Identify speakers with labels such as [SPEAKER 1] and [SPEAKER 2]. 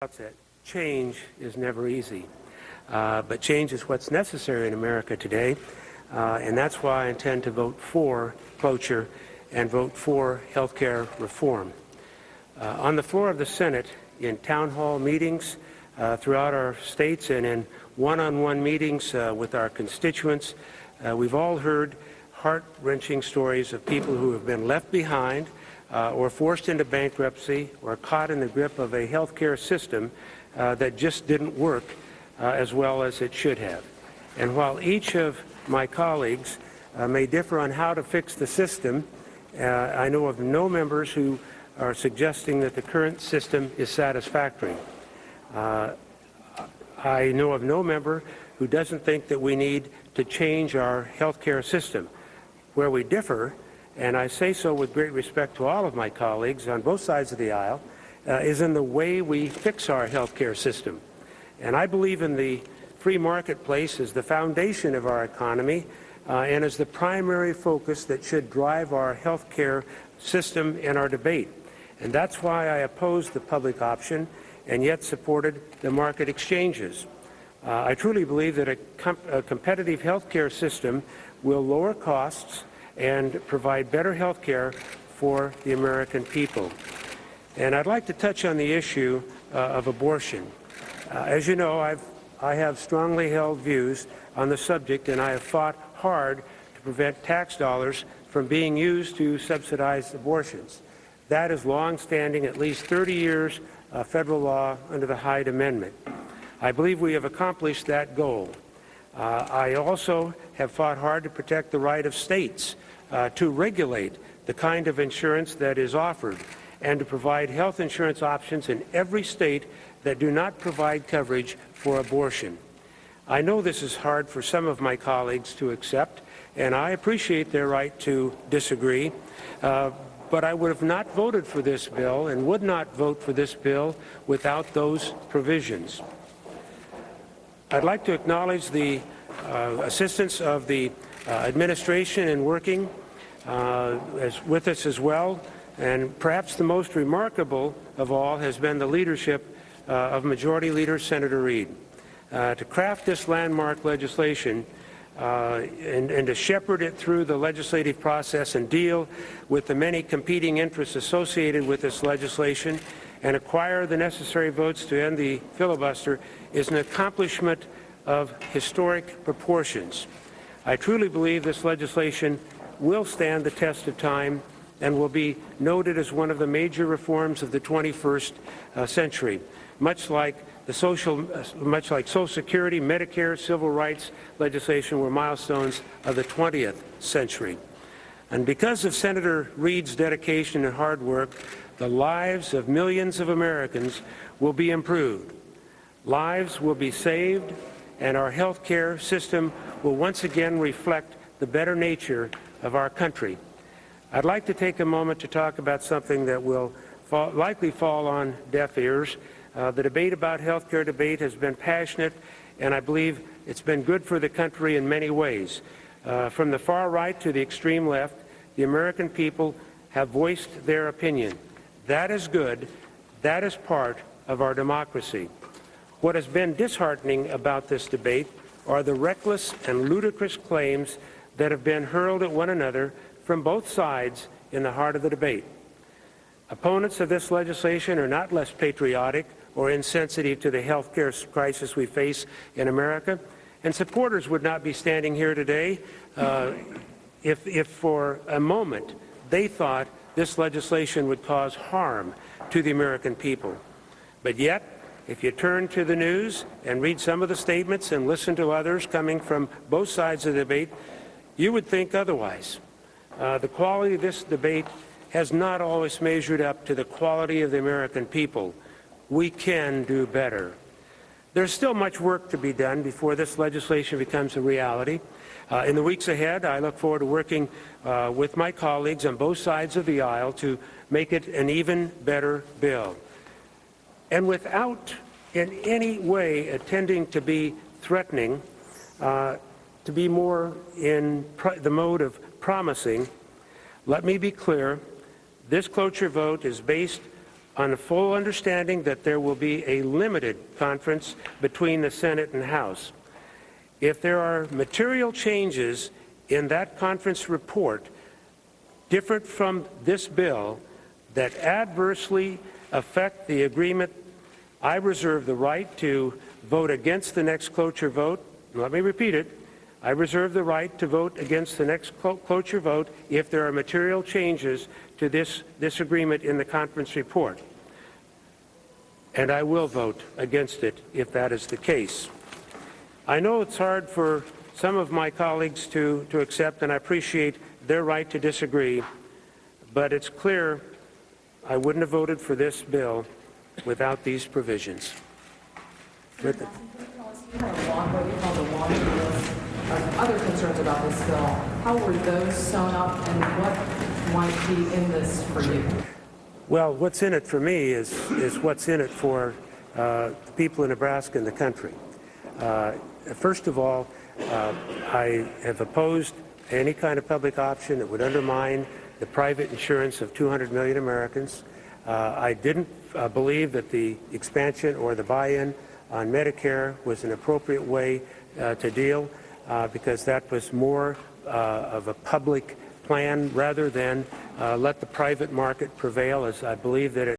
[SPEAKER 1] outset, change is never easy, but change is what's necessary in America today, and that's why I intend to vote for cloture and vote for health care reform. On the floor of the Senate, in town hall meetings throughout our states and in one-on-one meetings with our constituents, we've all heard heart-wrenching stories of people who have been left behind or forced into bankruptcy or caught in the grip of a health care system that just didn't work as well as it should have. And while each of my colleagues may differ on how to fix the system, I know of no members who are suggesting that the current system is satisfactory. I know of no member who doesn't think that we need to change our health care system. Where we differ, and I say so with great respect to all of my colleagues on both sides of the aisle, is in the way we fix our health care system. And I believe in the free marketplace as the foundation of our economy and as the primary focus that should drive our health care system and our debate. And that's why I opposed the public option and yet supported the market exchanges. I truly believe that a competitive health care system will lower costs and provide better health care for the American people. And I'd like to touch on the issue of abortion. As you know, I have strongly held views on the subject, and I have fought hard to prevent tax dollars from being used to subsidize abortions. That is long-standing, at least 30 years federal law under the Hyde Amendment. I believe we have accomplished that goal. I also have fought hard to protect the right of states to regulate the kind of insurance that is offered and to provide health insurance options in every state that do not provide coverage for abortion. I know this is hard for some of my colleagues to accept, and I appreciate their right to disagree, but I would have not voted for this bill and would not vote for this bill without those provisions. I'd like to acknowledge the assistance of the administration in working with us as well, and perhaps the most remarkable of all has been the leadership of Majority Leader Senator Reid. To craft this landmark legislation and to shepherd it through the legislative process and deal with the many competing interests associated with this legislation and acquire the necessary votes to end the filibuster is an accomplishment of historic proportions. I truly believe this legislation will stand the test of time and will be noted as one of the major reforms of the 21st century, much like Social Security, Medicare, civil rights legislation were milestones of the 20th century. And because of Senator Reid's dedication and hard work, the lives of millions of Americans will be improved. Lives will be saved, and our health care system will once again reflect the better nature of our country. I'd like to take a moment to talk about something that will likely fall on deaf ears. The debate about health care debate has been passionate, and I believe it's been good for the country in many ways. From the far right to the extreme left, the American people have voiced their opinion. That is good. That is part of our democracy. What has been disheartening about this debate are the reckless and ludicrous claims that have been hurled at one another from both sides in the heart of the debate. Opponents of this legislation are not less patriotic or insensitive to the health care crisis we face in America, and supporters would not be standing here today if for a moment they thought this legislation would cause harm to the American people. But yet, if you turn to the news and read some of the statements and listen to others coming from both sides of the debate, you would think otherwise. The quality of this debate has not always measured up to the quality of the American people. We can do better. There's still much work to be done before this legislation becomes a reality. In the weeks ahead, I look forward to working with my colleagues on both sides of the aisle to make it an even better bill. And without in any way intending to be threatening, to be more in the mode of promising, let me be clear, this cloture vote is based on the full understanding that there will be a limited conference between the Senate and House. If there are material changes in that conference report different from this bill that adversely affect the agreement, I reserve the right to vote against the next cloture vote. Let me repeat it. I reserve the right to vote against the next cloture vote if there are material changes to this agreement in the conference report. And I will vote against it if that is the case. I know it's hard for some of my colleagues to accept, and I appreciate their right to disagree, but it's clear I wouldn't have voted for this bill without these provisions.
[SPEAKER 2] You had a long, what you call the long list of other concerns about this bill. How were those sewn up, and what might be in this for you?
[SPEAKER 1] Well, what's in it for me is what's in it for the people in Nebraska and the country. First of all, I have opposed any kind of public option that would undermine the private insurance of 200 million Americans. I didn't believe that the expansion or the buy-in on Medicare was an appropriate way to deal because that was more of a public plan rather than let the private market prevail, as I believe that it